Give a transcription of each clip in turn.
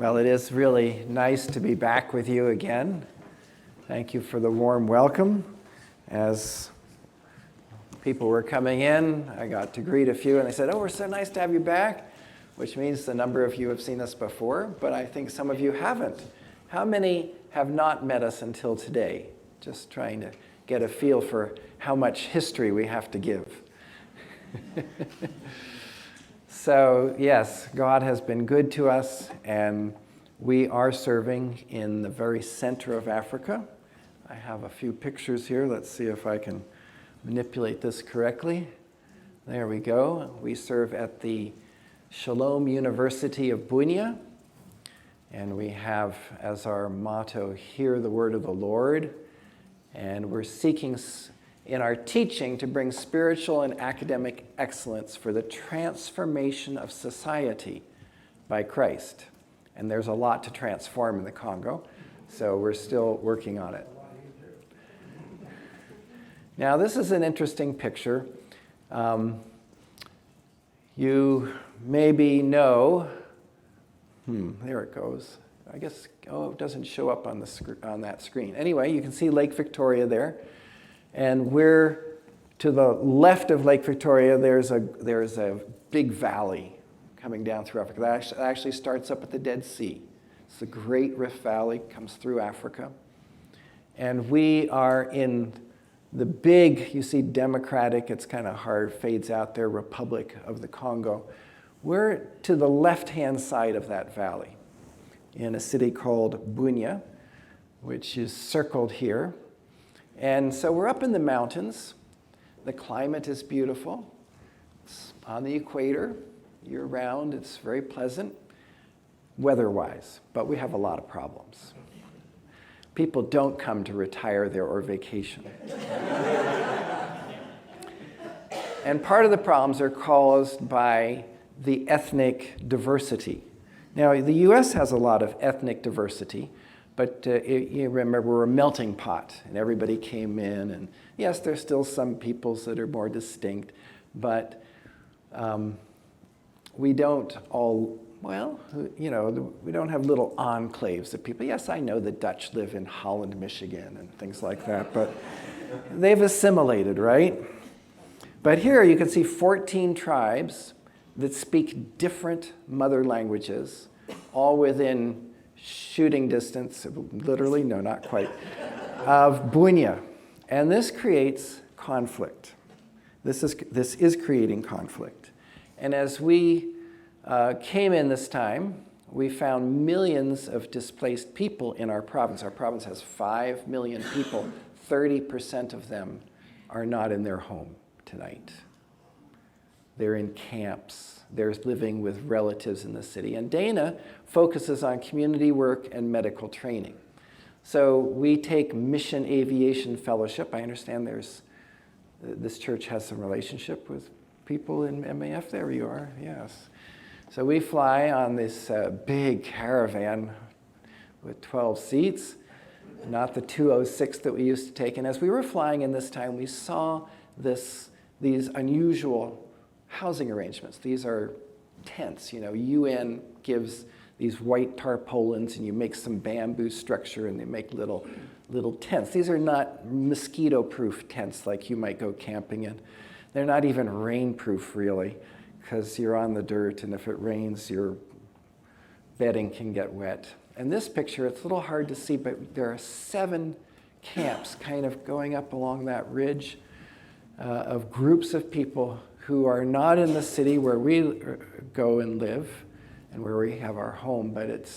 Well, it is really nice to be back with you again. Thank you for the warm welcome. As people were coming in, I got to greet a few, and they said, "Oh, we're so nice to have you back," which means the number of you have seen us before, but I think some of you haven't. How many have not met us until today? Just trying to get a feel for how much history we have to give. So, yes, God has been good to us, and we are serving in the very center of Africa. I have a few pictures here. Let's see if I can manipulate this correctly. There we go. We serve at the Shalom University of Bunia, and we have as our motto, "Hear the word of the Lord," and we're seeking in our teaching to bring spiritual and academic excellence for the transformation of society by Christ. And there's a lot to transform in the Congo, so we're still working on it. Now, this is an interesting picture. You maybe know, there it goes. I guess, it doesn't show up on that screen. Anyway, you can see Lake Victoria there. And we're to the left of Lake Victoria, there's a big valley coming down through Africa. That actually starts up at the Dead Sea. It's the Great Rift Valley, comes through Africa. And we are in the big, you see democratic, it's kind of hard, fades out there, Republic of the Congo. We're to the left-hand side of that valley in a city called Bunia, which is circled here. And so we're up in the mountains. The climate is beautiful. It's on the equator, year-round. It's very pleasant, weather-wise, but we have a lot of problems. People don't come to retire there or vacation. And part of the problems are caused by the ethnic diversity. Now, the U.S. has a lot of ethnic diversity, but you remember, we're a melting pot, and everybody came in. And yes, there's still some peoples that are more distinct, but we don't all, we don't have little enclaves of people. Yes, I know the Dutch live in Holland, Michigan, and things like that, but they've assimilated, right? But here you can see 14 tribes that speak different mother languages, all within shooting distance, literally, no, not quite, of Bunia. And this creates conflict. This is creating conflict. And as we came in this time, we found millions of displaced people in our province. Our province has 5 million people. 30% of them are not in their home tonight. They're in camps. They're living with relatives in the city. And Dana focuses on community work and medical training. So we take Mission Aviation Fellowship. I understand this church has some relationship with people in MAF. There you are, yes. So we fly on this big caravan with 12 seats, not the 206 that we used to take. And as we were flying in this time, we saw these unusual housing arrangements. These are tents. UN gives these white tarpaulins, and you make some bamboo structure, and they make little tents. These are not mosquito-proof tents like you might go camping in. They're not even rain-proof, really, because you're on the dirt, and if it rains, your bedding can get wet. And this picture, it's a little hard to see, but there are 7 camps kind of going up along that ridge of groups of people who are not in the city where we go and live and where we have our home, but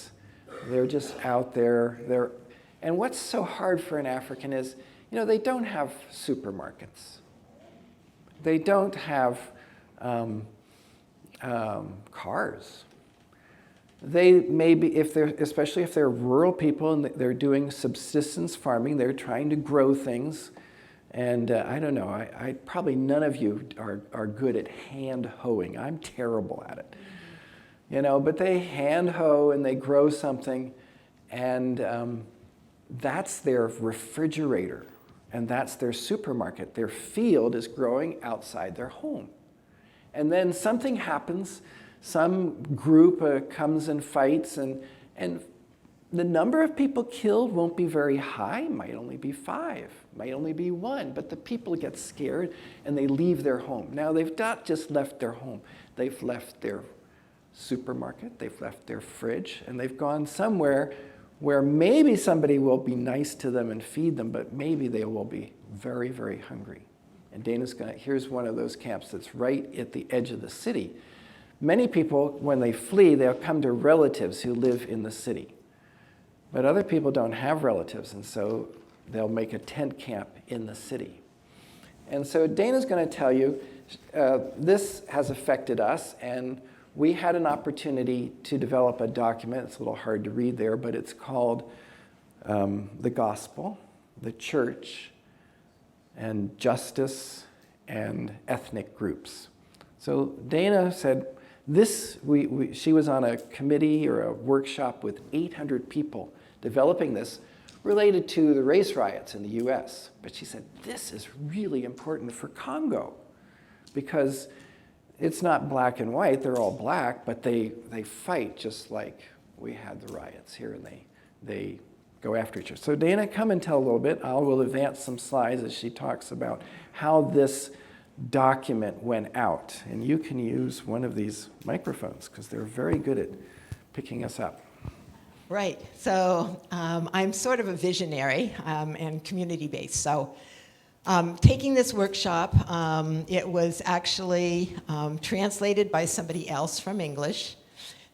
they're just out there. And what's so hard for an African is, they don't have supermarkets. They don't have cars. They maybe, especially if they're rural people and they're doing subsistence farming, they're trying to grow things. And I don't know, I probably none of you are good at hand hoeing. I'm terrible at it. But they hand hoe and they grow something, and that's their refrigerator, and that's their supermarket. Their field is growing outside their home. And then something happens, some group comes and fights, and And the number of people killed won't be very high, might only be 5, might only be 1, but the people get scared and they leave their home. Now, they've not just left their home, they've left their supermarket, they've left their fridge, and they've gone somewhere where maybe somebody will be nice to them and feed them, but maybe they will be very, very hungry. And Dana's here's one of those camps that's right at the edge of the city. Many people, when they flee, they'll come to relatives who live in the city. But other people don't have relatives, and so they'll make a tent camp in the city. And so Dana's going to tell you, this has affected us, and we had an opportunity to develop a document. It's a little hard to read there, but it's called The Gospel, the Church, and Justice, and Ethnic Groups. So Dana said, she was on a committee or a workshop with 800 people developing this related to the race riots in the US. But she said, this is really important for Congo because it's not black and white, they're all black, but they fight just like we had the riots here, and they go after each other. So Dana, come and tell a little bit. I will advance some slides as she talks about how this document went out. And you can use one of these microphones because they're very good at picking us up. Right. So I'm sort of a visionary and community-based. So taking this workshop, it was actually translated by somebody else from English.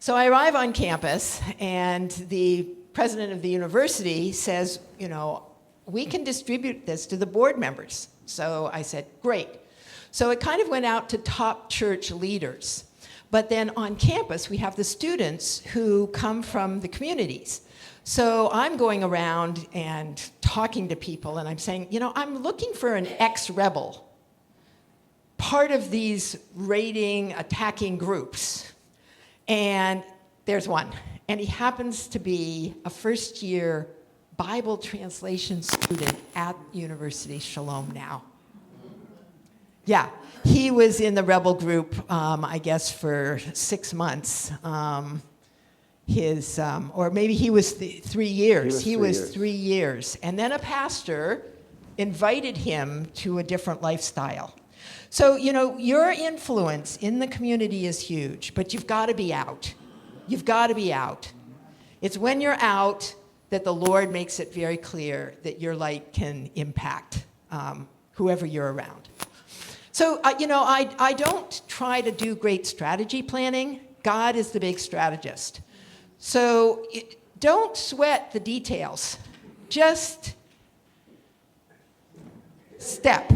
So I arrive on campus, and the president of the university says, we can distribute this to the board members. So I said, great. So it kind of went out to top church leaders. But then on campus, we have the students who come from the communities. So I'm going around and talking to people, and I'm saying, I'm looking for an ex-rebel, part of these raiding, attacking groups. And there's one. And he happens to be a first-year Bible translation student at University Shalom now. Yeah, he was in the rebel group, I guess, for 6 months. Or maybe he was 3 years. He was 3 years. And then a pastor invited him to a different lifestyle. So, your influence in the community is huge, but you've got to be out. You've got to be out. It's when you're out that the Lord makes it very clear that your light can impact whoever you're around. So, I don't try to do great strategy planning. God is the big strategist. So don't sweat the details. Just step.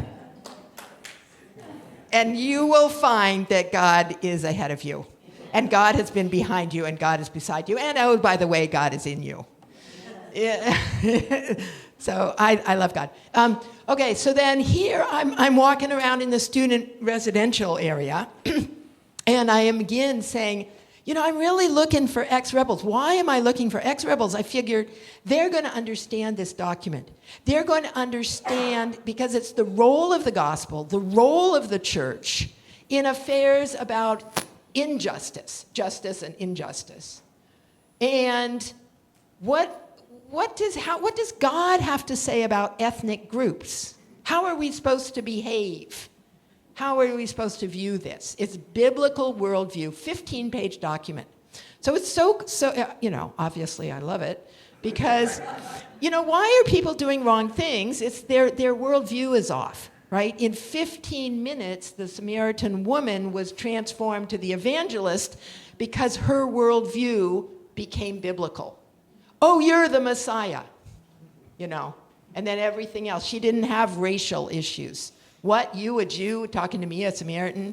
And you will find that God is ahead of you. And God has been behind you, and God is beside you. And oh, by the way, God is in you. So I love God. Okay, so then here I'm walking around in the student residential area, and I am again saying, I'm really looking for ex-rebels. Why am I looking for ex-rebels? I figured they're going to understand this document. They're going to understand, because it's the role of the gospel, the role of the church in affairs about injustice, justice and injustice. And what does God have to say about ethnic groups? How are we supposed to behave? How are we supposed to view this? It's biblical worldview, 15-page document. So it's so obviously I love it because, why are people doing wrong things? It's their worldview is off, right? In 15 minutes, the Samaritan woman was transformed to the evangelist because her worldview became biblical. Oh, you're the Messiah, and then everything else. She didn't have racial issues. What, you, a Jew, talking to me, a Samaritan?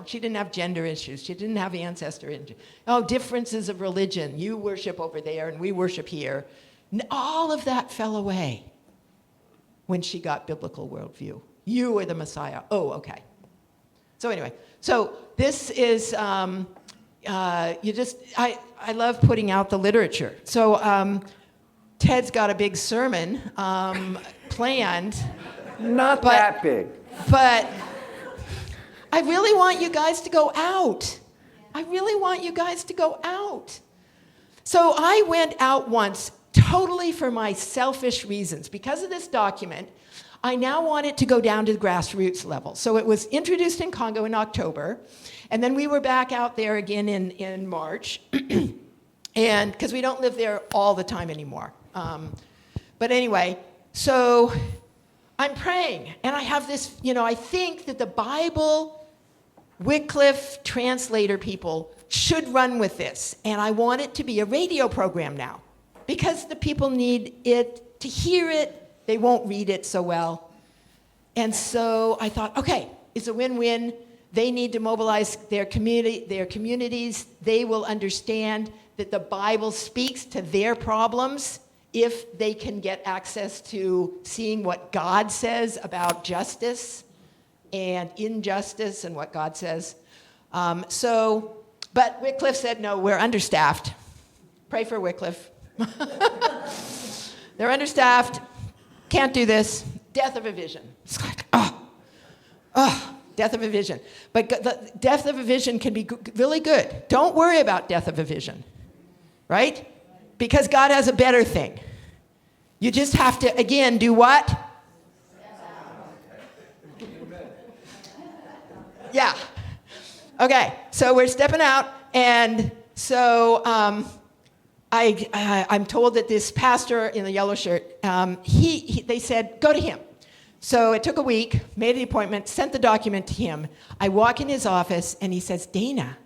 She didn't have gender issues. She didn't have ancestor issues. Oh, differences of religion. You worship over there and we worship here. All of that fell away when she got biblical worldview. You are the Messiah. Oh, okay. So anyway, this is, I love putting out the literature. So Ted's got a big sermon planned. Not that big. But I really want you guys to go out. I really want you guys to go out. So I went out once totally for my selfish reasons. Because of this document, I now want it to go down to the grassroots level. So it was introduced in Congo in October, and then we were back out there again in March, and because we don't live there all the time anymore. But anyway, so I'm praying, and I have this, I think that the Bible, Wycliffe translator people should run with this, and I want it to be a radio program now, because the people need it to hear it. They won't read it so well. And so I thought, okay, it's a win-win. They need to mobilize their communities. They will understand that the Bible speaks to their problems if they can get access to seeing what God says about justice and injustice and what God says. But Wycliffe said, no, we're understaffed. Pray for Wycliffe. They're understaffed. Can't do this. Death of a vision. It's like, death of a vision. But the death of a vision can be really good. Don't worry about death of a vision, right? Because God has a better thing. You just have to, again, do what? Yeah. Okay, so we're stepping out, and so I'm told that this pastor in the yellow shirt, they said, go to him. So it took a week, made an appointment, sent the document to him. I walk in his office, and he says, Dana,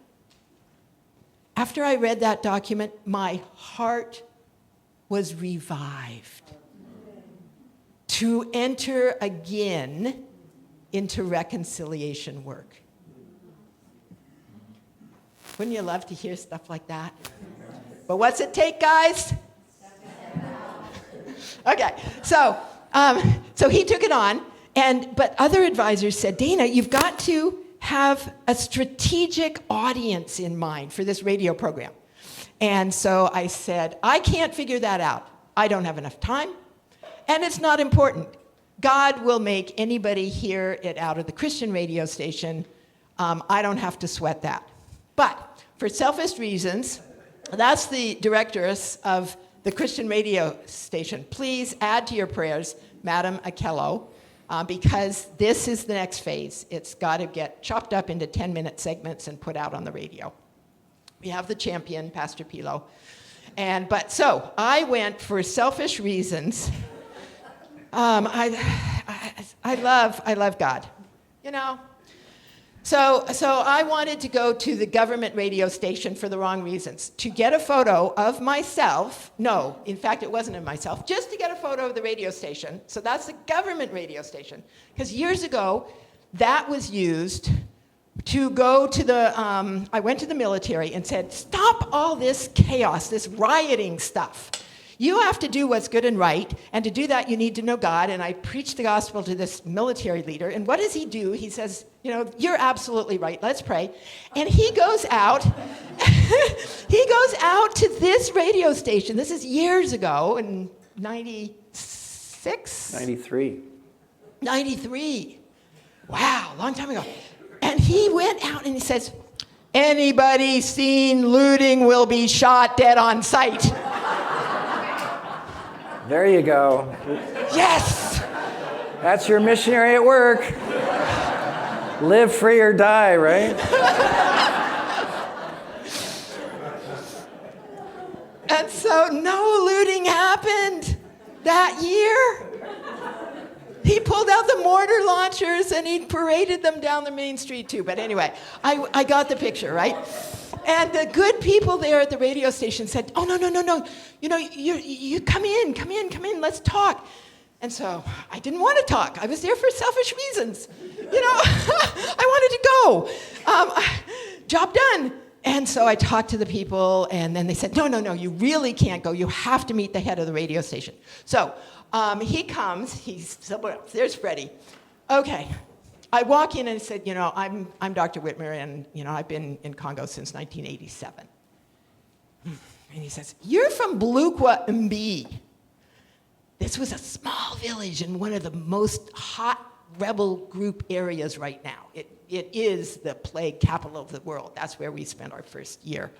after I read that document, my heart was revived to enter again into reconciliation work. Wouldn't you love to hear stuff like that? But what's it take, guys? Okay, so he took it on, but other advisors said, Dana, you've got to have a strategic audience in mind for this radio program. And so I said, I can't figure that out. I don't have enough time, and it's not important. God will make anybody hear it out of the Christian radio station. I don't have to sweat that. But for selfish reasons, that's the directress of the Christian radio station. Please add to your prayers, Madam Akello, because this is the next phase. It's got to get chopped up into 10-minute segments and put out on the radio. We have the champion, Pastor Pilo. So I went for selfish reasons. I love God, So I wanted to go to the government radio station for the wrong reasons. To get a photo of myself, no, in fact, it wasn't of myself, just to get a photo of the radio station. So that's the government radio station. Because years ago, that was used to go to I went to the military and said, stop all this chaos, this rioting stuff. You have to do what's good and right, and to do that, you need to know God. And I preached the gospel to this military leader, and what does he do? He says, you're absolutely right, let's pray. And he goes out, to this radio station. This is years ago, in 96? 93. 93. Wow, long time ago. And he went out and he says, anybody seen looting will be shot dead on sight. There you go. Yes! That's your missionary at work. Live free or die, right? And so no looting happened that year. He pulled out the mortar launchers and he paraded them down the main street too. But anyway, I got the picture, right? And the good people there at the radio station said, oh, no. You come in, let's talk. And so I didn't want to talk. I was there for selfish reasons. I wanted to go. Job done. And so I talked to the people, and then they said, no, you really can't go. You have to meet the head of the radio station. So he comes. He's somewhere else. There's Freddie. Okay. I walk in and I said, I'm Dr. Witmer, and, I've been in Congo since 1987. And he says, you're from Bulukwa Mbi. This was a small village in one of the most hot rebel group areas right now. It is the plague capital of the world. That's where we spent our first year.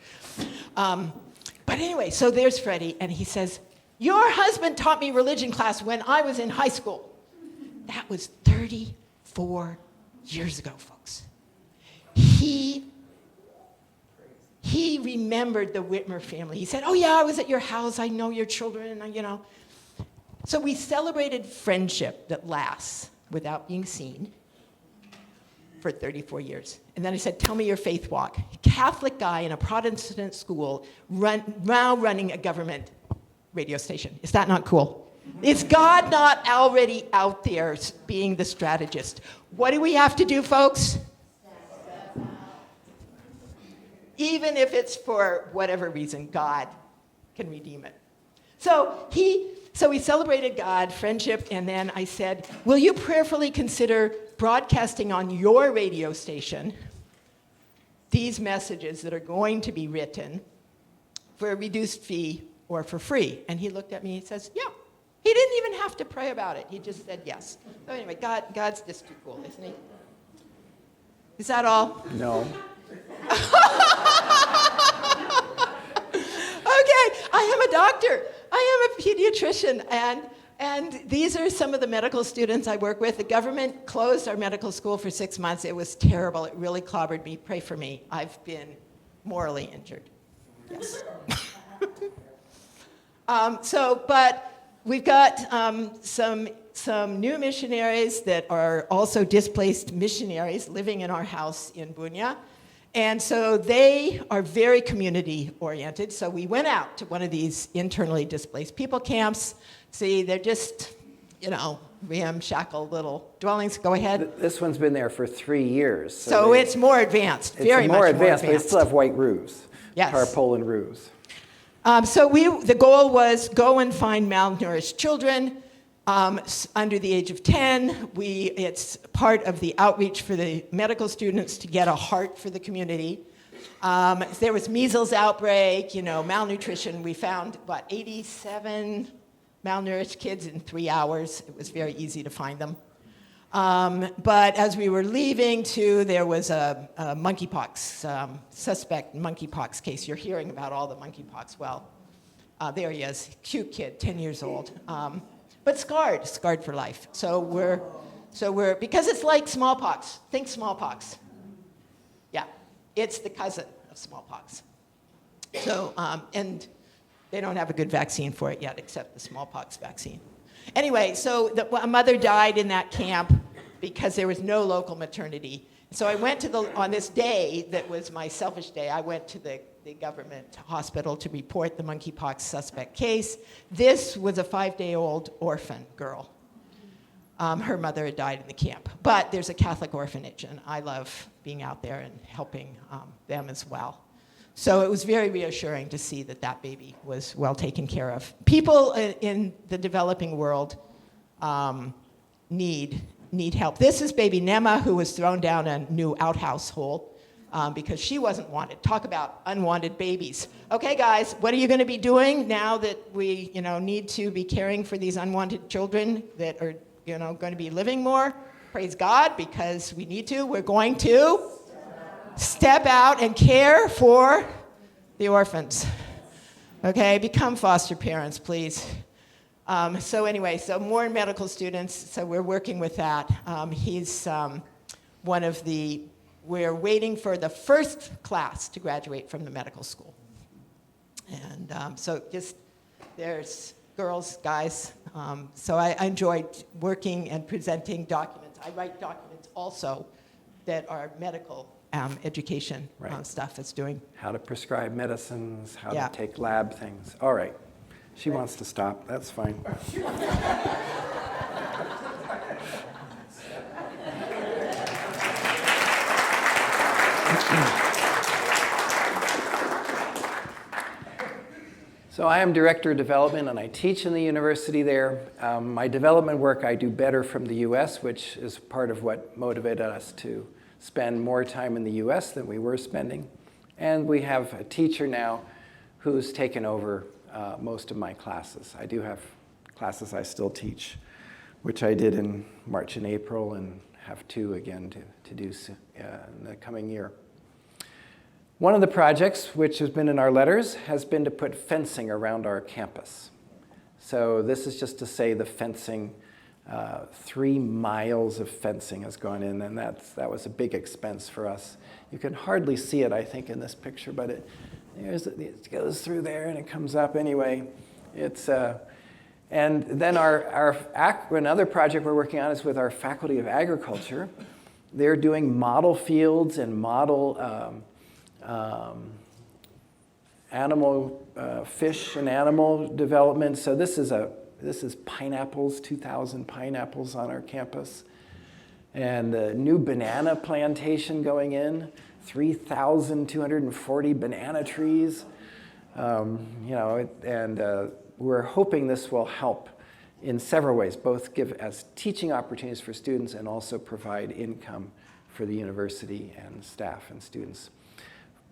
But But anyway, so there's Freddie, and he says, your husband taught me religion class when I was in high school. That was 34 years ago, folks. He remembered the Witmer family. He said, oh yeah, I was at your house. I know your children, you know. So we celebrated friendship that lasts without being seen for 34 years. And then I said, tell me your faith walk. Catholic guy in a Protestant school now running a government radio station. Is that not cool? Is God not already out there being the strategist? What do we have to do, folks? Even if it's for whatever reason, God can redeem it. So we celebrated God, friendship, and then I said, will you prayerfully consider broadcasting on your radio station these messages that are going to be written for a reduced fee or for free? And he looked at me and he says, yeah. He didn't even have to pray about it. He just said yes. So anyway, God's just too cool, isn't he? Is that all? No. Okay, I am a doctor. I am a pediatrician, and these are some of the medical students I work with. The government closed our medical school for 6 months. It was terrible. It really clobbered me. Pray for me. I've been morally injured. Yes. But we've got some new missionaries that are also displaced missionaries living in our house in Bunya. And so they are very community-oriented. So we went out to one of these internally displaced people camps. See, they're just, ramshackle little dwellings. Go ahead. This one's been there for 3 years. So it's more advanced, very much more advanced. But they still have white roofs, yes. tarpaulin roofs. The goal was go and find malnourished children under the age of 10. It's part of the outreach for the medical students to get a heart for the community. There was measles outbreak, malnutrition. We found, 87 malnourished kids in 3 hours. It was very easy to find them. But as we were leaving, too, there was a monkeypox, suspect monkeypox case. You're hearing about all the monkeypox. Well, there he is, cute kid, 10 years old. But scarred for life. So we're because it's like smallpox. Think smallpox. Yeah, it's the cousin of smallpox. So, and they don't have a good vaccine for it yet, except the smallpox vaccine. Anyway, so a mother died in that camp because there was no local maternity. So I went on this day that was my selfish day, I went to the government hospital to report the monkeypox suspect case. This was a 5-day-old orphan girl. Her mother had died in the camp. But there's a Catholic orphanage, and I love being out there and helping them as well. So it was very reassuring to see that baby was well taken care of. People in the developing world need help. This is baby Nema, who was thrown down a new outhouse hole because she wasn't wanted. Talk about unwanted babies. Okay, guys, what are you going to be doing now that we need to be caring for these unwanted children that are going to be living more? Praise God, because we need to. We're going to step out and care for the orphans. Okay, become foster parents, please. So more medical students, so we're working with that. He's we're waiting for the first class to graduate from the medical school. And there's girls, guys. So I enjoyed working and presenting documents. I write documents also that are medical education stuff it's doing. How to prescribe medicines, how to take lab things. All right. She wants to stop. That's fine. So I am Director of Development, and I teach in the university there. My development work I do better from the U.S., which is part of what motivated us to spend more time in the U.S. than we were spending. And we have a teacher now who's taken over most of my classes. I do have classes I still teach, which I did in March and April, and have 2 again to do in the coming year. One of the projects, which has been in our letters, has been to put fencing around our campus. So this is just to say the fencing, 3 miles of fencing has gone in, and that was a big expense for us. You can hardly see it, I think, in this picture, but it goes through there and it comes up anyway. And then another project we're working on is with our Faculty of Agriculture. They're doing model fields and model animal fish and animal development. So this is pineapples, 2,000 pineapples on our campus, and a new banana plantation going in, 3,240 banana trees. We're hoping this will help in several ways, both give as teaching opportunities for students and also provide income for the university and staff and students.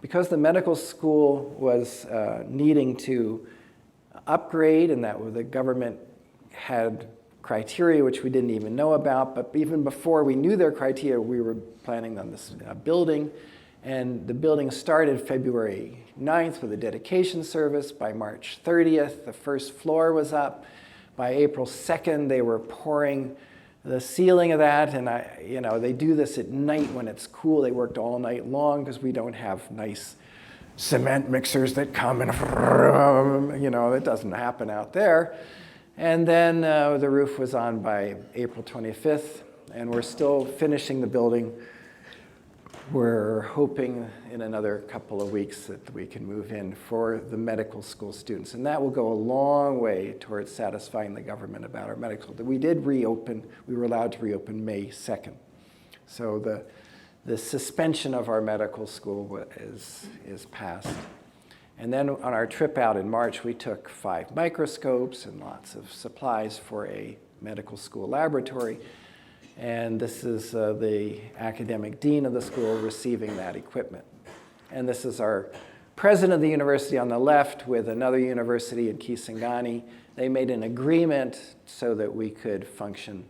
Because the medical school was needing to upgrade, and that the government had criteria which we didn't even know about, but even before we knew their criteria, we were planning on this building. And the building started February 9th with a dedication service. By March 30th, the first floor was up. By April 2nd, they were pouring the ceiling of that. And they do this at night when it's cool. They worked all night long because we don't have nice cement mixers that come and, it doesn't happen out there. And then the roof was on by April 25th, and we're still finishing the building. We're hoping in another couple of weeks that we can move in for the medical school students. And that will go a long way towards satisfying the government about our medical school. We did reopen, we were allowed to reopen May 2nd. So the suspension of our medical school is past. And then on our trip out in March, we took 5 microscopes and lots of supplies for a medical school laboratory. And this is the academic dean of the school receiving that equipment. And this is our president of the university on the left with another university in Kisangani. They made an agreement so that we could function.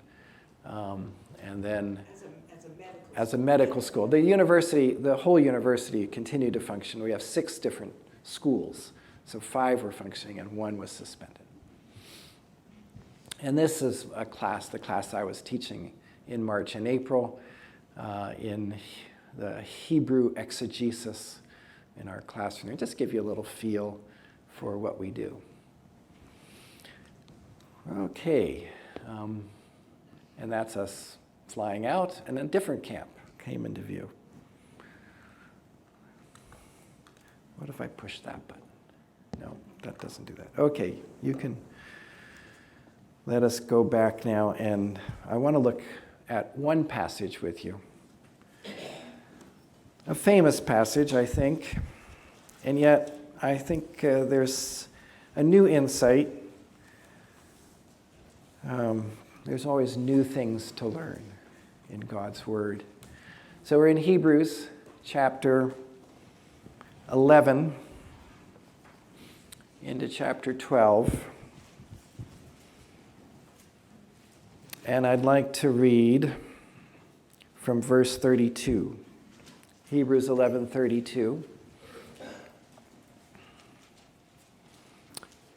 And then as a medical school. The whole university continued to function. We have 6 different schools. So 5 were functioning and 1 was suspended. And this is the class I was teaching in March and April, in the Hebrew exegesis in our classroom. Just give you a little feel for what we do. Okay, and that's us flying out, and a different camp came into view. What if I push that button? No, that doesn't do that. Okay, you can let us go back now, and I want to look at one passage with you. A famous passage, I think, and yet I think there's a new insight. There's always new things to learn in God's Word. So we're in Hebrews chapter 11 into chapter 12. And I'd like to read from verse 32, Hebrews 11:32.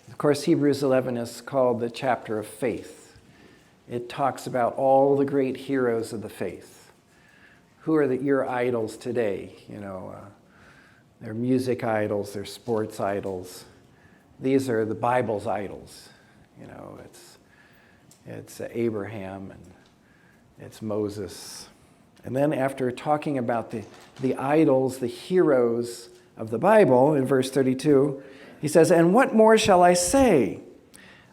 Of course, Hebrews 11 is called the chapter of faith. It talks about all the great heroes of the faith. Who are your idols today? They're music idols, they're sports idols. These are the Bible's idols. It's Abraham and it's Moses. And then after talking about the idols, the heroes of the Bible, in verse 32, he says, "And what more shall I say?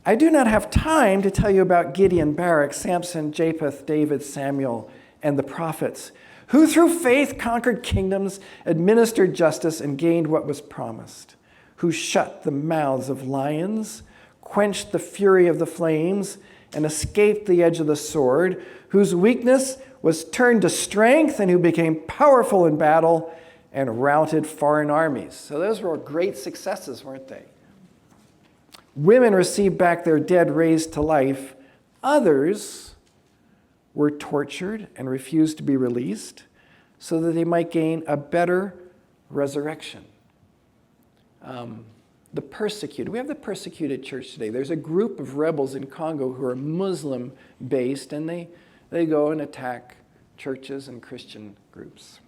I do not have time to tell you about Gideon, Barak, Samson, Japheth, David, Samuel, and the prophets, who through faith conquered kingdoms, administered justice, and gained what was promised, who shut the mouths of lions, quenched the fury of the flames, and escaped the edge of the sword, whose weakness was turned to strength, and who became powerful in battle and routed foreign armies." So those were great successes, weren't they? Women received back their dead raised to life. Others were tortured and refused to be released so that they might gain a better, resurrection. The persecuted. We have the persecuted church today. There's a group of rebels in Congo who are Muslim-based, and they go and attack churches and Christian groups.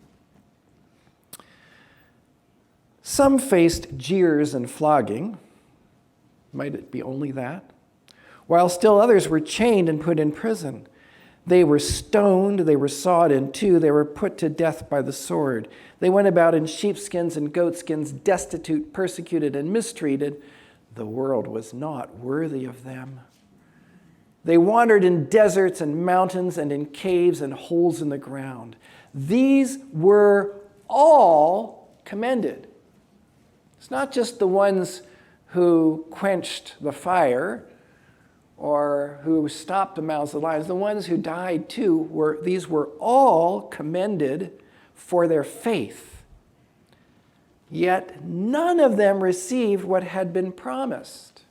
Some faced jeers and flogging. Might it be only that? While still others were chained and put in prison. They were stoned, they were sawed in two, they were put to death by the sword. They went about in sheepskins and goatskins, destitute, persecuted, and mistreated. The world was not worthy of them. They wandered in deserts and mountains and in caves and holes in the ground. These were all commended. It's not just the ones who quenched the fire or who stopped the mouths of the lions. The ones who died too, these were all commended for their faith. Yet none of them received what had been promised.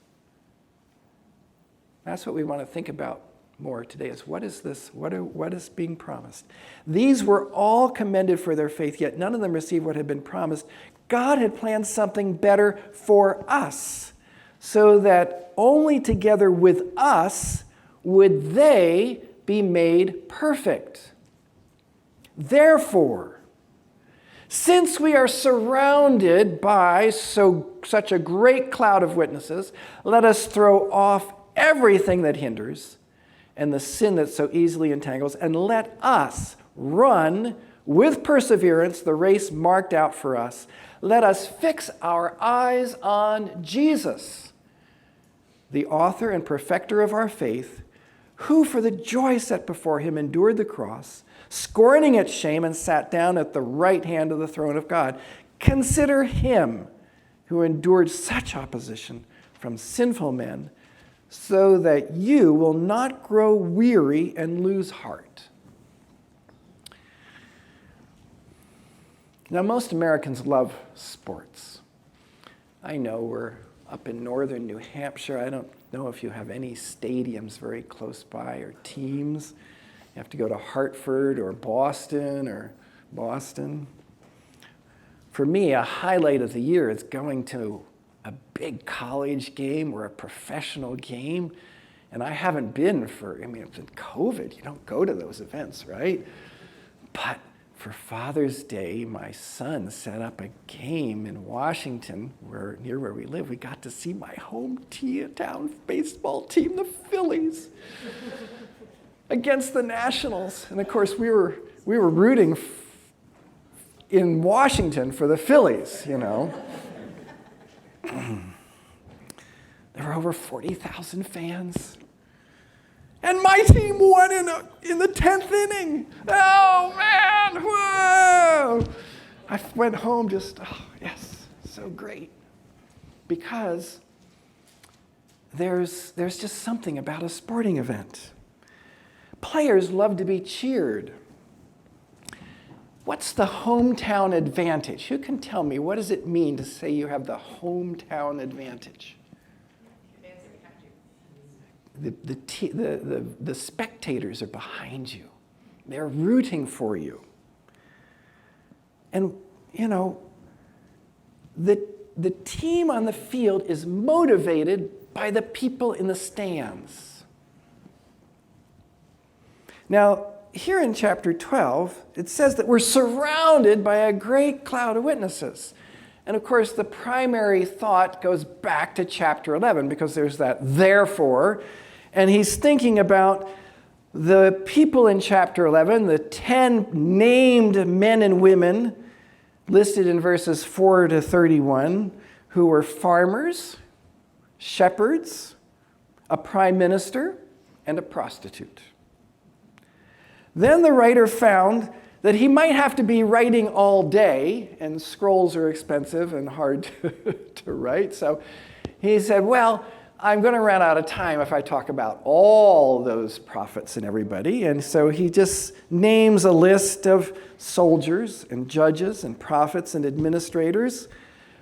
That's what we want to think about more today, is what is this? What is being promised? These were all commended for their faith, yet none of them received what had been promised. God had planned something better for us, so that only together with us would they be made perfect. Therefore, since we are surrounded by such a great cloud of witnesses, let us throw off everything that hinders and the sin that so easily entangles, and let us run with perseverance the race marked out for us. Let us fix our eyes on Jesus, the author and perfecter of our faith, who for the joy set before him endured the cross, scorning its shame, and sat down at the right hand of the throne of God. Consider him who endured such opposition from sinful men, so that you will not grow weary and lose heart. Now, most Americans love sports. I know we're up in northern New Hampshire. I don't know if you have any stadiums very close by or teams. You have to go to Hartford or Boston. For me, a highlight of the year is going to a big college game or a professional game. And I haven't been it's been COVID. You don't go to those events, right? But for Father's Day, my son set up a game in Washington, near where we live. We got to see my hometown baseball team, the Phillies, against the Nationals. And of course, we were rooting in Washington for the Phillies, you know. There were over 40,000 fans. And my team won in the 10th inning. Oh, man, whoa! I went home yes, so great. Because there's just something about a sporting event. Players love to be cheered. What's the hometown advantage? Who can tell me, what does it mean to say you have the hometown advantage? The spectators are behind you. They're rooting for you. And, the team on the field is motivated by the people in the stands. Now, here in chapter 12, it says that we're surrounded by a great cloud of witnesses. And of course, the primary thought goes back to chapter 11, because there's that therefore. And he's thinking about the people in chapter 11, the 10 named men and women listed in verses 4 to 31, who were farmers, shepherds, a prime minister, and a prostitute. Then the writer found that he might have to be writing all day, and scrolls are expensive and hard to write. So he said, well, I'm going to run out of time if I talk about all those prophets and everybody. And so he just names a list of soldiers and judges and prophets and administrators.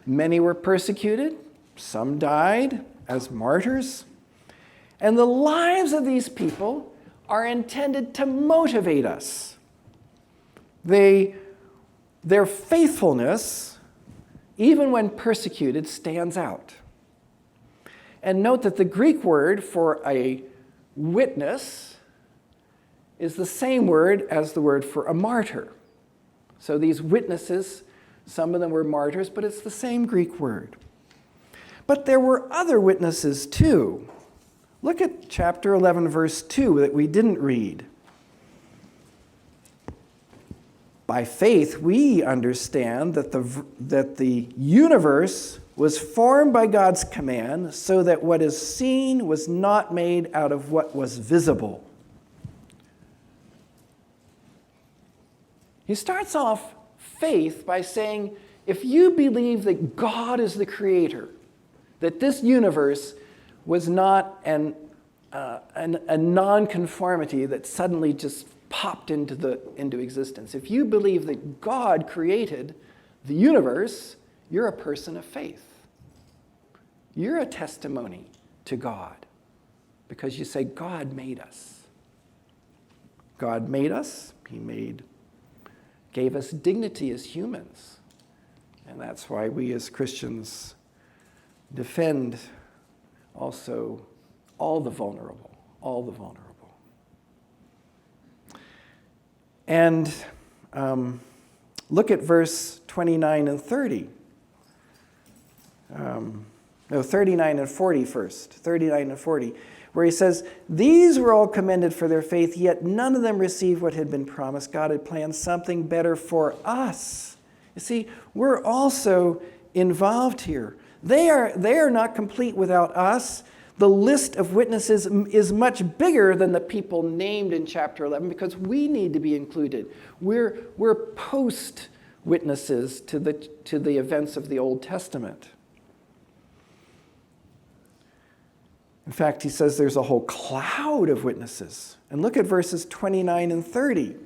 Many were persecuted. Some died as martyrs. And the lives of these people are intended to motivate us. Their faithfulness even when persecuted, stands out. And note that the Greek word for a witness is the same word as the word for a martyr. So these witnesses, some of them were martyrs, but it's the same Greek word. But there were other witnesses too. Look at chapter 11, verse 2 that we didn't read. By faith, we understand that the universe was formed by God's command, so that what is seen was not made out of what was visible. He starts off faith by saying, if you believe that God is the creator, that this universe was not a non-conformity that suddenly just popped into existence. If you believe that God created the universe, you're a person of faith. You're a testimony to God because you say, God made us. God made us. He gave us dignity as humans. And that's why we as Christians defend also all the vulnerable, all the vulnerable. And look at verse 29 and 30. 39 and 40 first. 39 and 40, where he says, these were all commended for their faith, yet none of them received what had been promised. God had planned something better for us. You see, we're also involved here. They are not complete without us. The list of witnesses is much bigger than the people named in chapter 11 because we need to be included. We're post-witnesses to the events of the Old Testament. In fact, he says there's a whole cloud of witnesses. And look at verses 29 and 30.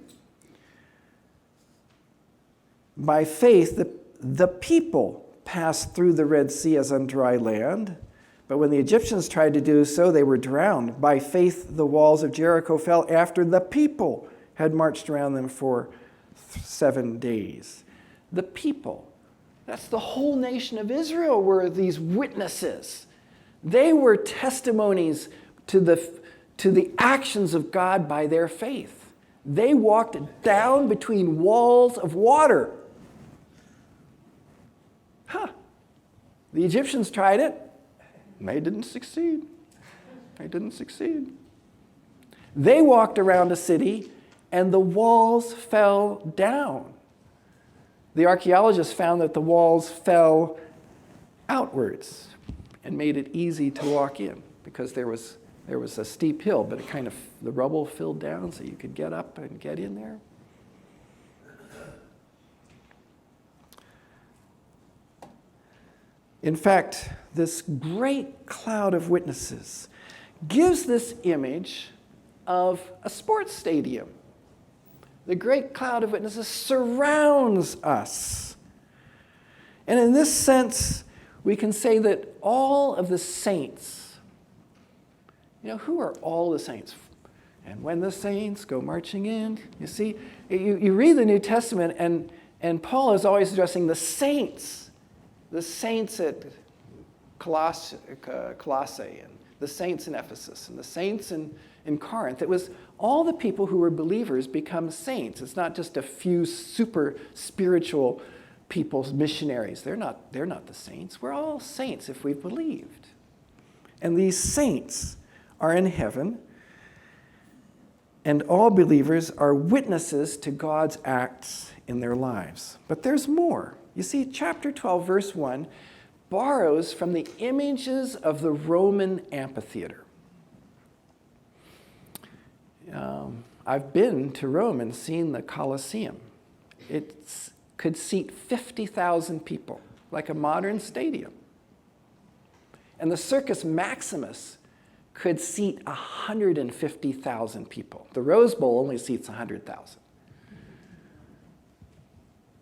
By faith, the people passed through the Red Sea as on dry land. But when the Egyptians tried to do so, they were drowned. By faith, the walls of Jericho fell after the people had marched around them for 7 days. The people, that's the whole nation of Israel, were these witnesses. They were testimonies to the actions of God by their faith. They walked down between walls of water. The Egyptians tried it. They didn't succeed. They walked around a city and the walls fell down. The archaeologists found that the walls fell outwards and made it easy to walk in because there was a steep hill, but the rubble filled down so you could get up and get in there. In fact, this great cloud of witnesses gives this image of a sports stadium. The great cloud of witnesses surrounds us. And in this sense, we can say that all of the saints, who are all the saints? And when the saints go marching in, you see, you read the New Testament, and Paul is always addressing the saints at Colossae, and the saints in Ephesus, and the saints in Corinth. It was all the people who were believers become saints. It's not just a few super spiritual people, missionaries. They're not the saints. We're all saints if we've believed. And these saints are in heaven, and all believers are witnesses to God's acts in their lives. But there's more. You see, chapter 12, verse 1 borrows from the images of the Roman amphitheater. I've been to Rome and seen the Colosseum. It could seat 50,000 people, like a modern stadium. And the Circus Maximus could seat 150,000 people. The Rose Bowl only seats 100,000.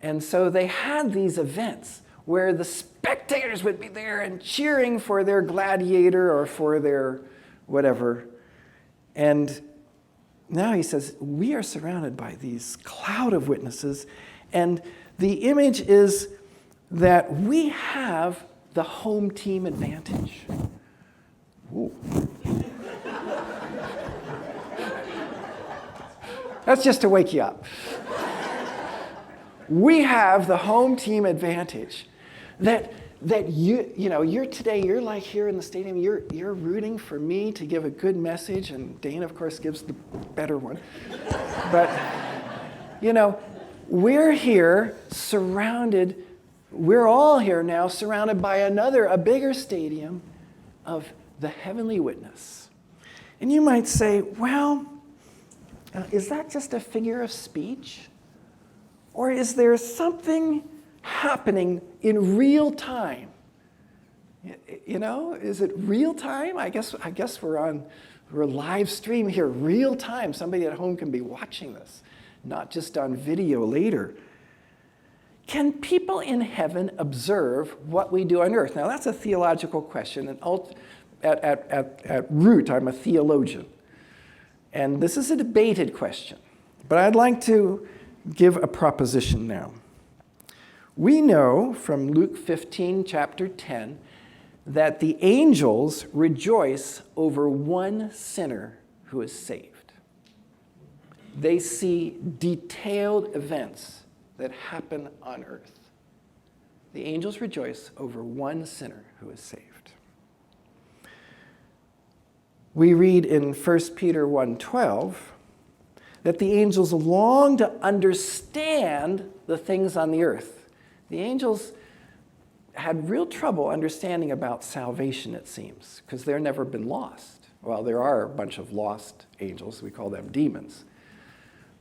And so they had these events where the spectators would be there and cheering for their gladiator or for their whatever. And now he says, we are surrounded by these cloud of witnesses. And the image is that we have the home team advantage. Ooh. That's just to wake you up. We have the home team advantage. That you're like here in the stadium, you're rooting for me to give a good message, and Dane, of course, gives the better one. But, we're here surrounded, we're all here now surrounded by a bigger stadium of the heavenly witness. And you might say, well, is that just a figure of speech? Or is there something happening in real time? Is it real time? I guess we're live stream here, real time. Somebody at home can be watching this, not just on video later. Can people in heaven observe what we do on earth? Now, that's a theological question, and at root, I'm a theologian. And this is a debated question, but I'd like to give a proposition now. We know from Luke 15, chapter 10, that the angels rejoice over one sinner who is saved. They see detailed events that happen on earth. The angels rejoice over one sinner who is saved. We read in 1 Peter 1:12 that the angels long to understand the things on the earth. The angels had real trouble understanding about salvation, it seems, because they've never been lost. Well, there are a bunch of lost angels. We call them demons.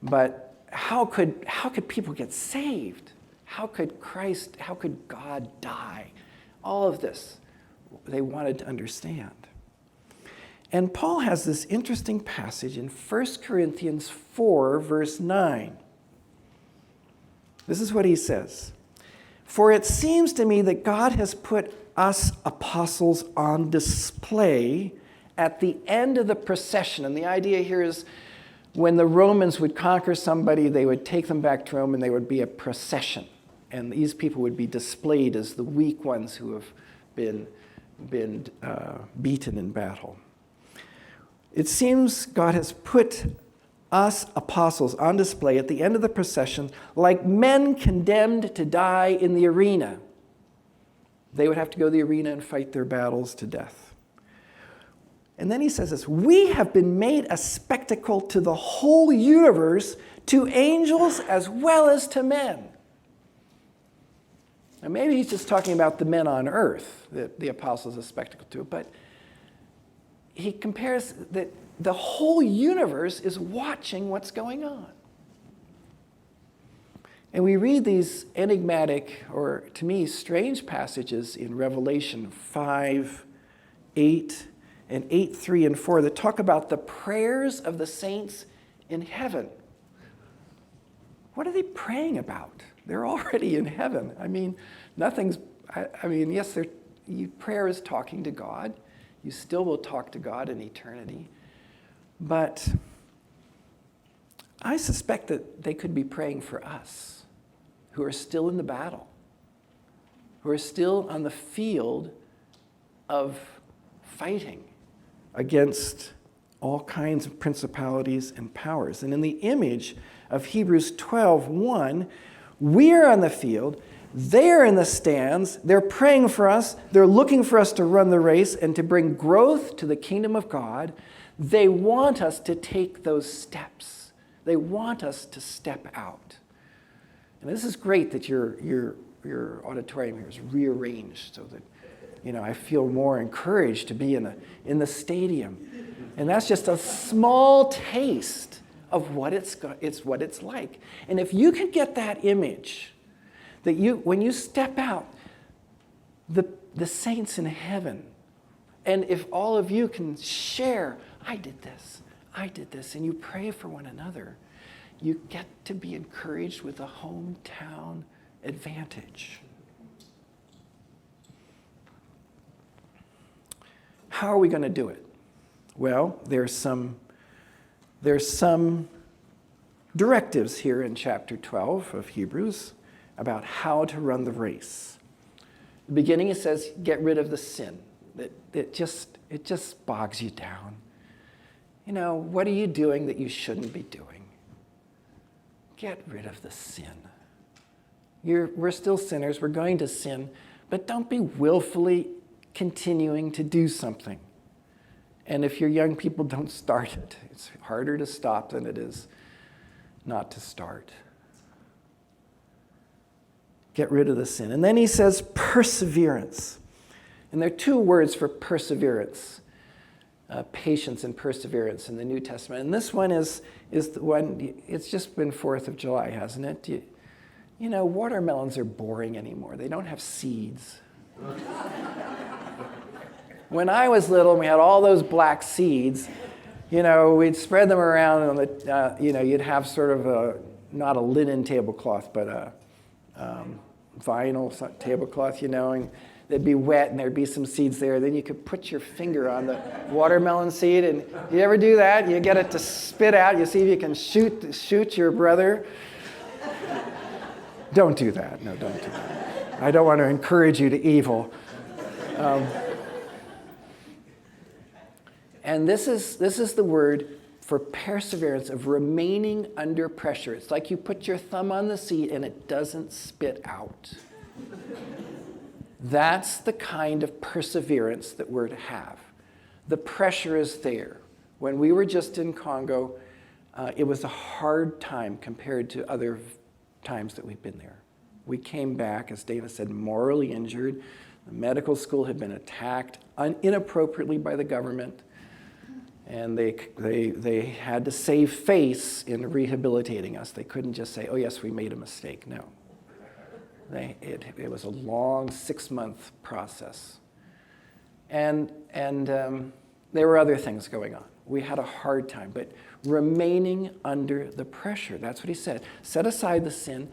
But how could people get saved? How could God die? All of this, they wanted to understand. And Paul has this interesting passage in 1 Corinthians 4, verse 9. This is what he says. For it seems to me that God has put us apostles on display at the end of the procession. And the idea here is when the Romans would conquer somebody, they would take them back to Rome and there would be a procession. And these people would be displayed as the weak ones who have been beaten in battle. It seems God has put us apostles on display at the end of the procession like men condemned to die in the arena. They would have to go to the arena and fight their battles to death. And then he says this, we have been made a spectacle to the whole universe, to angels as well as to men. Now maybe he's just talking about the men on earth that the apostles are a spectacle to, but he compares that the whole universe is watching what's going on. And we read these enigmatic, or to me, strange passages in Revelation 5, 8, and 8, 3, and 4 that talk about the prayers of the saints in heaven. What are they praying about? They're already in heaven. Yes, prayer is talking to God. You still will talk to God in eternity. But I suspect that they could be praying for us who are still in the battle, who are still on the field of fighting against all kinds of principalities and powers. And in the image of Hebrews 12:1, we are on the field, they're in the stands, they're praying for us, they're looking for us to run the race and to bring growth to the kingdom of God. They want us to take those steps. They want us to step out. And this is great that your auditorium here is rearranged so that I feel more encouraged to be in the stadium. And that's just a small taste of what it's like. And if you can get that image, that when you step out, the saints in heaven, and if all of you can share, I did this, and you pray for one another, you get to be encouraged with a hometown advantage. How are we going to do it? Well, there's some directives here in chapter 12 of Hebrews about how to run the race. The beginning, it says, get rid of the sin. It just bogs you down. You know, what are you doing that you shouldn't be doing? Get rid of the sin. We're still sinners. We're going to sin. But don't be willfully continuing to do something. And if your young people don't start it, it's harder to stop than it is not to start. Get rid of the sin. And then he says perseverance. And there are two words for perseverance, patience and perseverance in the New Testament. And this one is the one, it's just been 4th of July, hasn't it? You know, watermelons are boring anymore. They don't have seeds. When I was little and we had all those black seeds, you know, we'd spread them around on the, you'd have sort of not a linen tablecloth, but a vinyl tablecloth, and they'd be wet and there'd be some seeds there. Then you could put your finger on the watermelon seed, and you ever do that? You get it to spit out. You see if you can shoot your brother. Don't do that. No, don't do that. I don't want to encourage you to evil. And this is the word for perseverance, of remaining under pressure. It's like you put your thumb on the seed and it doesn't spit out. That's the kind of perseverance that we're to have. The pressure is there. When we were just in Congo, it was a hard time compared to other times that we've been there. We came back, as Dana said, morally injured. The medical school had been attacked inappropriately by the government. And they had to save face in rehabilitating us. They couldn't just say, oh, yes, we made a mistake. No. It was a long 6-month process. And there were other things going on. We had a hard time, but remaining under the pressure. That's what he said. Set aside the sin.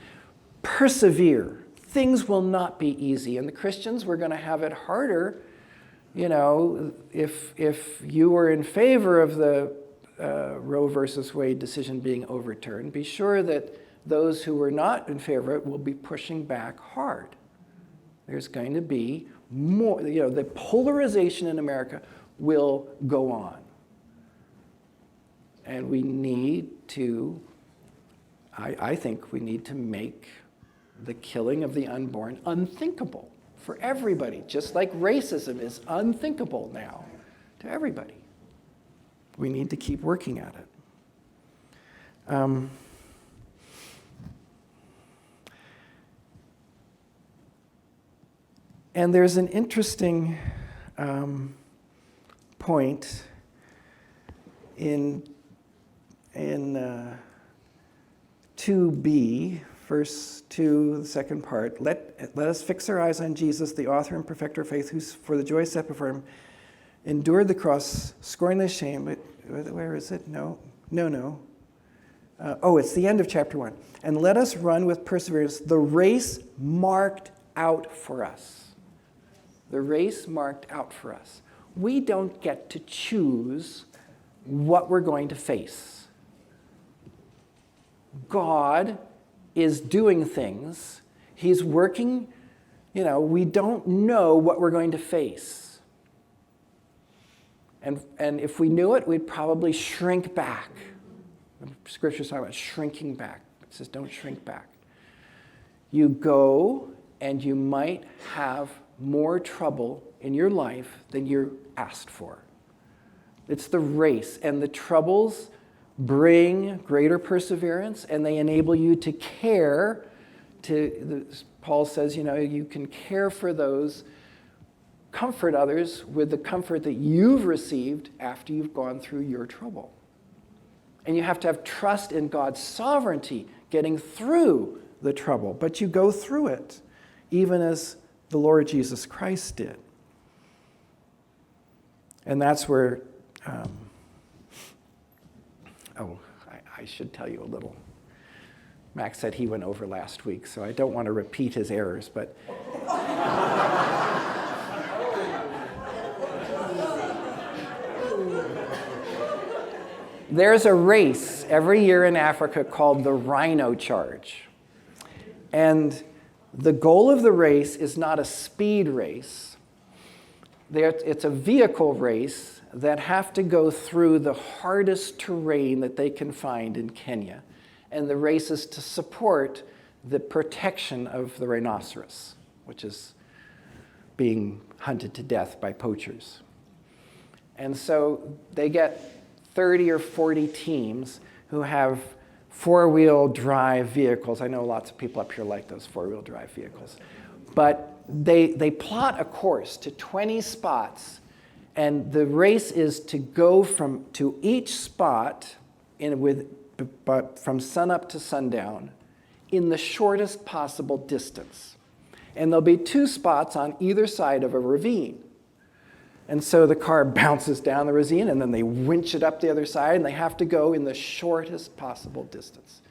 Persevere. Things will not be easy. And the Christians were going to have it harder. You know, if you were in favor of the Roe versus Wade decision being overturned, be sure that those who were not in favor of it will be pushing back hard. There's going to be more, the polarization in America will go on. And we need to, I think we need to make the killing of the unborn unthinkable for everybody, just like racism is unthinkable now to everybody. We need to keep working at it. And there's an interesting point in 2b, verse 2, the second part. Let us fix our eyes on Jesus, the author and perfecter of faith, who for the joy set before him endured the cross, scorning the shame. But where is it? No. It's the end of chapter 1. And let us run with perseverance the race marked out for us. The race marked out for us. We don't get to choose what we're going to face. God is doing things. He's working. We don't know what we're going to face. And if we knew it, we'd probably shrink back. The scripture's talking about shrinking back. It says don't shrink back. You go and you might have more trouble in your life than you're asked for. It's the race, and the troubles bring greater perseverance, and they enable you to care. Paul says, you can care for those, comfort others with the comfort that you've received after you've gone through your trouble. And you have to have trust in God's sovereignty getting through the trouble, but you go through it, even as the Lord Jesus Christ did. And that's where, I should tell you a little. Max said he went over last week, so I don't want to repeat his errors, but there's a race every year in Africa called the Rhino Charge. And The goal of the race is not a speed race. It's a vehicle race that have to go through the hardest terrain that they can find in Kenya. And the race is to support the protection of the rhinoceros, which is being hunted to death by poachers. And so they get 30 or 40 teams who have four-wheel drive vehicles. I know lots of people up here like those four-wheel drive vehicles. But they plot a course to 20 spots, and the race is to go to each spot from sunup to sundown in the shortest possible distance. And there'll be 2 spots on either side of a ravine. And so the car bounces down the ravine, and then they winch it up the other side, and they have to go in the shortest possible distance.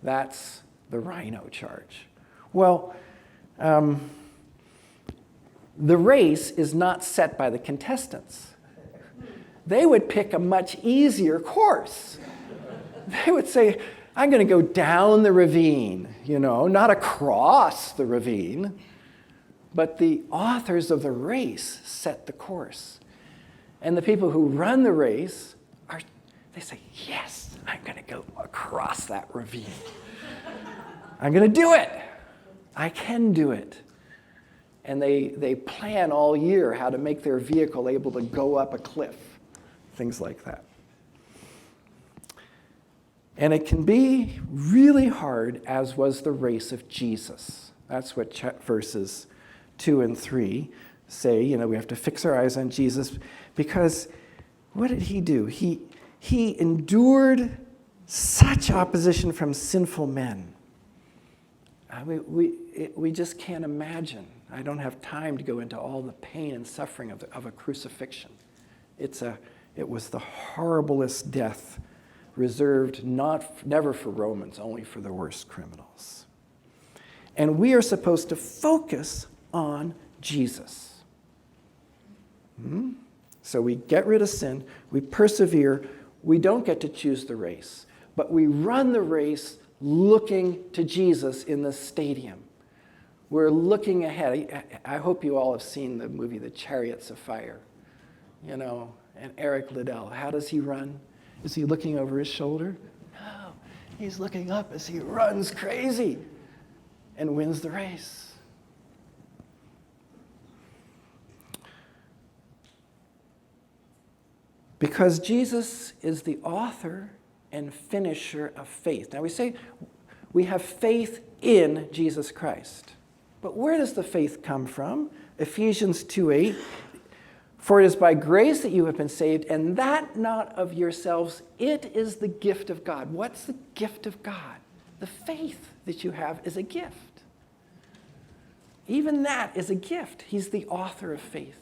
That's the rhino charge. Well, the race is not set by the contestants. They would pick a much easier course. They would say, I'm going to go down the ravine, not across the ravine. But the authors of the race set the course. And the people who run the race, they say, yes, I'm going to go across that ravine. I'm going to do it. I can do it. And they plan all year how to make their vehicle able to go up a cliff, things like that. And it can be really hard, as was the race of Jesus. That's what verses 2 and 3 say. We have to fix our eyes on Jesus, because what did he do? He endured such opposition from sinful men. We just can't imagine. I don't have time to go into all the pain and suffering of a crucifixion. It was the horriblest death, reserved never for Romans, only for the worst criminals. And we are supposed to focus on Jesus. So we get rid of sin, we persevere, we don't get to choose the race, but we run the race looking to Jesus in the stadium. We're looking ahead. I hope you all have seen the movie The Chariots of Fire. And Eric Liddell, how does he run? Is he looking over his shoulder? No, he's looking up as he runs crazy and wins the race. Because Jesus is the author and finisher of faith. Now we say we have faith in Jesus Christ. But where does the faith come from? Ephesians 2:8. For it is by grace that you have been saved, and that not of yourselves. It is the gift of God. What's the gift of God? The faith that you have is a gift. Even that is a gift. He's the author of faith.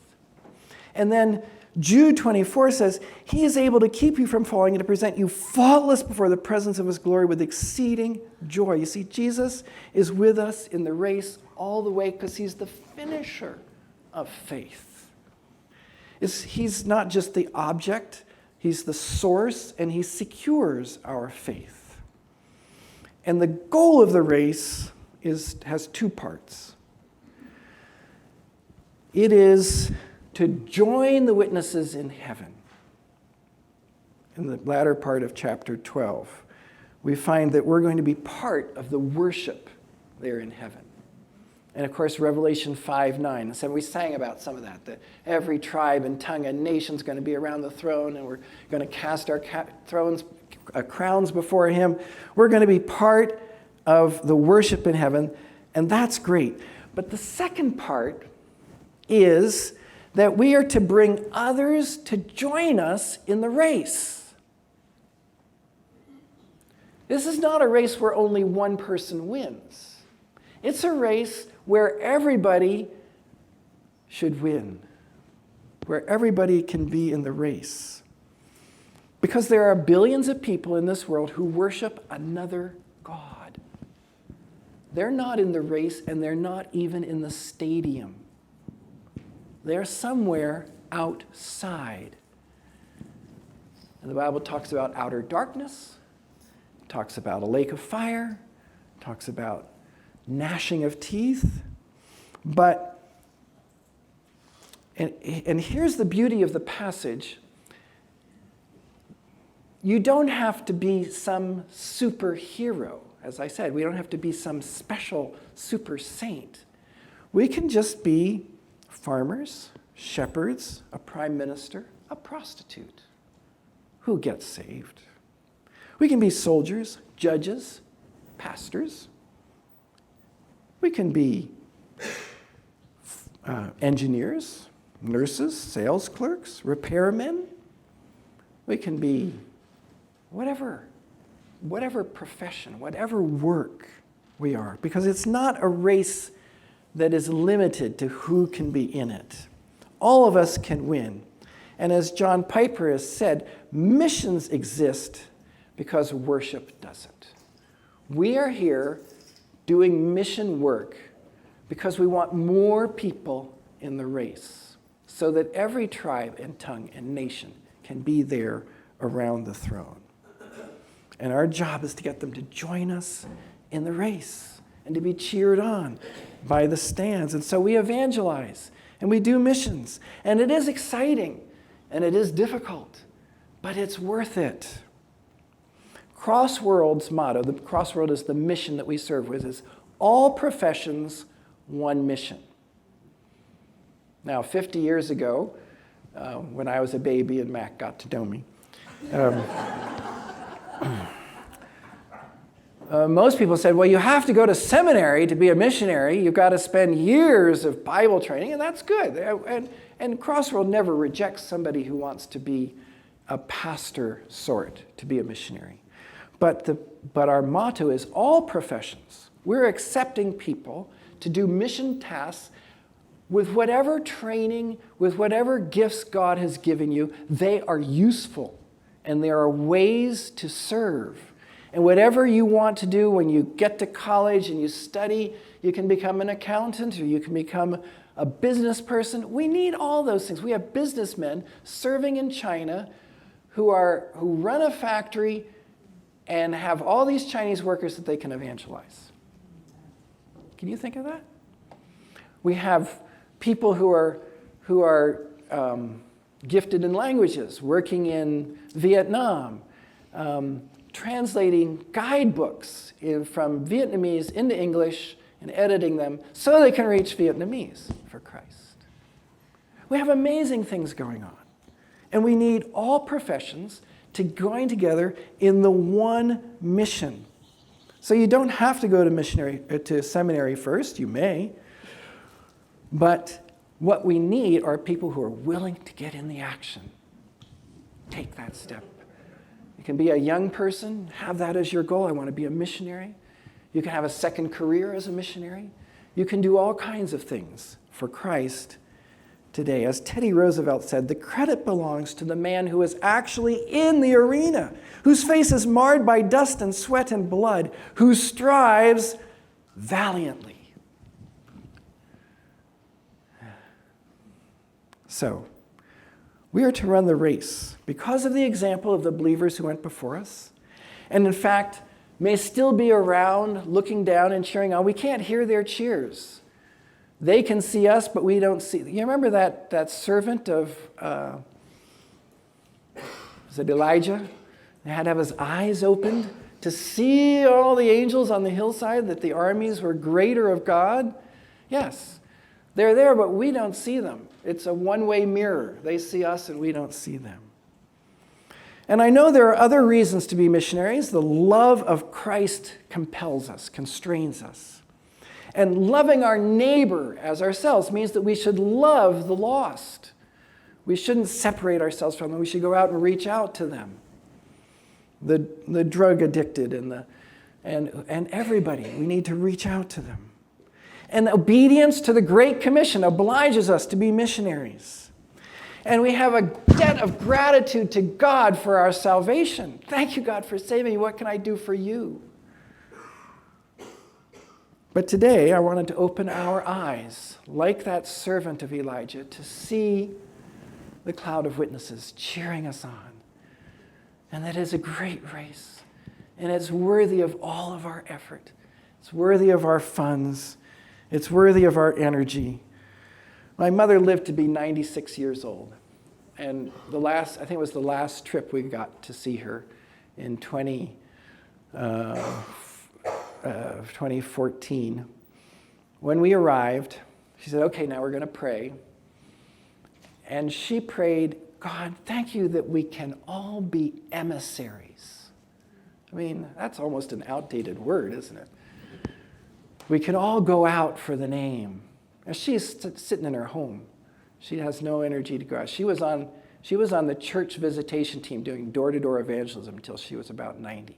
And then Jude 24 says, he is able to keep you from falling and to present you faultless before the presence of his glory with exceeding joy. You see, Jesus is with us in the race all the way because he's the finisher of faith. He's not just the object, he's the source, and he secures our faith. And the goal of the race has 2 parts. It is to join the witnesses in heaven. In the latter part of chapter 12, we find that we're going to be part of the worship there in heaven. And of course, Revelation 5:9, so we sang about some of that every tribe and tongue and nation is going to be around the throne, and we're going to cast our crowns before him. We're going to be part of the worship in heaven, and that's great. But the second part is that we are to bring others to join us in the race. This is not a race where only one person wins. It's a race where everybody should win, where everybody can be in the race. Because there are billions of people in this world who worship another God. They're not in the race, and they're not even in the stadium. They're somewhere outside. And the Bible talks about outer darkness, talks about a lake of fire, talks about gnashing of teeth. But, and here's the beauty of the passage. You don't have to be some superhero. As I said, we don't have to be some special super saint. We can just be farmers, shepherds, a prime minister, a prostitute who gets saved. We can be soldiers, judges, pastors. We can be engineers, nurses, sales clerks, repairmen. We can be whatever profession, whatever work we are, because it's not a race that is limited to who can be in it. All of us can win. And as John Piper has said, missions exist because worship doesn't. We are here doing mission work because we want more people in the race so that every tribe and tongue and nation can be there around the throne. And our job is to get them to join us in the race and to be cheered on by the stands. And so we evangelize and we do missions. And it is exciting and it is difficult, but it's worth it. Crossworld's motto, the Crossworld is the mission that we serve with, is all professions, one mission. Now, 50 years ago, when I was a baby and Mac got to know me, most people said, well, you have to go to seminary to be a missionary. You've got to spend years of Bible training, and that's good. And Crossworld never rejects somebody who wants to be a pastor sort, to be a missionary. But our motto is all professions. We're accepting people to do mission tasks with whatever training, with whatever gifts God has given you. They are useful, and there are ways to serve. And whatever you want to do when you get to college and you study, you can become an accountant or you can become a business person. We need all those things. We have businessmen serving in China who run a factory and have all these Chinese workers that they can evangelize. Can you think of that? We have people who are gifted in languages, working in Vietnam, translating guidebooks from Vietnamese into English and editing them so they can reach Vietnamese for Christ. We have amazing things going on. And we need all professions to join together in the one mission. So you don't have to go to seminary first. You may. But what we need are people who are willing to get in the action. Take that step. You can be a young person, have that as your goal. I want to be a missionary. You can have a second career as a missionary. You can do all kinds of things for Christ today. As Teddy Roosevelt said, the credit belongs to the man who is actually in the arena, whose face is marred by dust and sweat and blood, who strives valiantly. So, we are to run the race because of the example of the believers who went before us, and in fact, may still be around looking down and cheering on. We can't hear their cheers. They can see us, but we don't see. You remember that servant of, was it Elijah? He had to have his eyes opened to see all the angels on the hillside, that the armies were greater of God. Yes, they're there, but we don't see them. It's a one-way mirror. They see us and we don't see them. And I know there are other reasons to be missionaries. The love of Christ compels us, constrains us. And loving our neighbor as ourselves means that we should love the lost. We shouldn't separate ourselves from them. We should go out and reach out to them. The drug addicted and everybody. We need to reach out to them. And obedience to the Great Commission obliges us to be missionaries. And we have a debt of gratitude to God for our salvation. Thank you, God, for saving me. What can I do for you? But today, I wanted to open our eyes, like that servant of Elijah, to see the cloud of witnesses cheering us on. And that is a great race. And it's worthy of all of our effort. It's It's worthy of our funds. It's worthy of our energy. My mother lived to be 96 years old. And I think it was the last trip we got to see her in 2014. When we arrived, she said, okay, now we're going to pray. And she prayed, God, thank you that we can all be emissaries. I mean, that's almost an outdated word, isn't it? We can all go out for the name. Now, she's sitting in her home. She has no energy to go out. She was on the church visitation team doing door-to-door evangelism until she was about 90.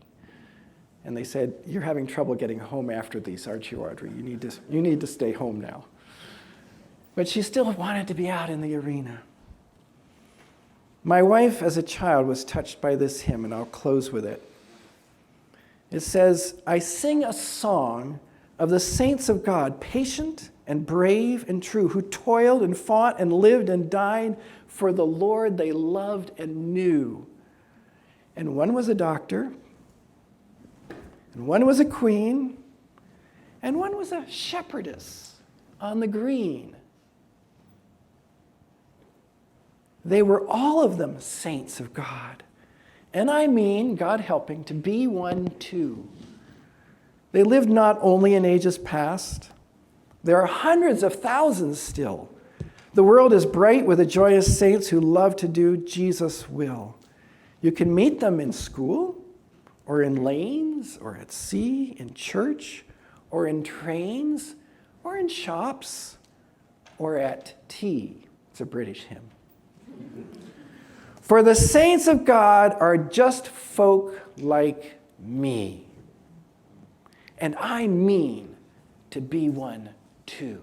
And they said, you're having trouble getting home after these, aren't you, Audrey? You need to stay home now. But she still wanted to be out in the arena. My wife, as a child, was touched by this hymn, and I'll close with it. It says, I sing a song of the saints of God, patient and brave and true, who toiled and fought and lived and died for the Lord they loved and knew. And one was a doctor, and one was a queen, and one was a shepherdess on the green. They were all of them saints of God. And I mean, God helping, to be one too. They lived not only in ages past. There are hundreds of thousands still. The world is bright with the joyous saints who love to do Jesus' will. You can meet them in school, or in lanes, or at sea, in church, or in trains, or in shops, or at tea. It's a British hymn. For the saints of God are just folk like me. And I mean to be one too.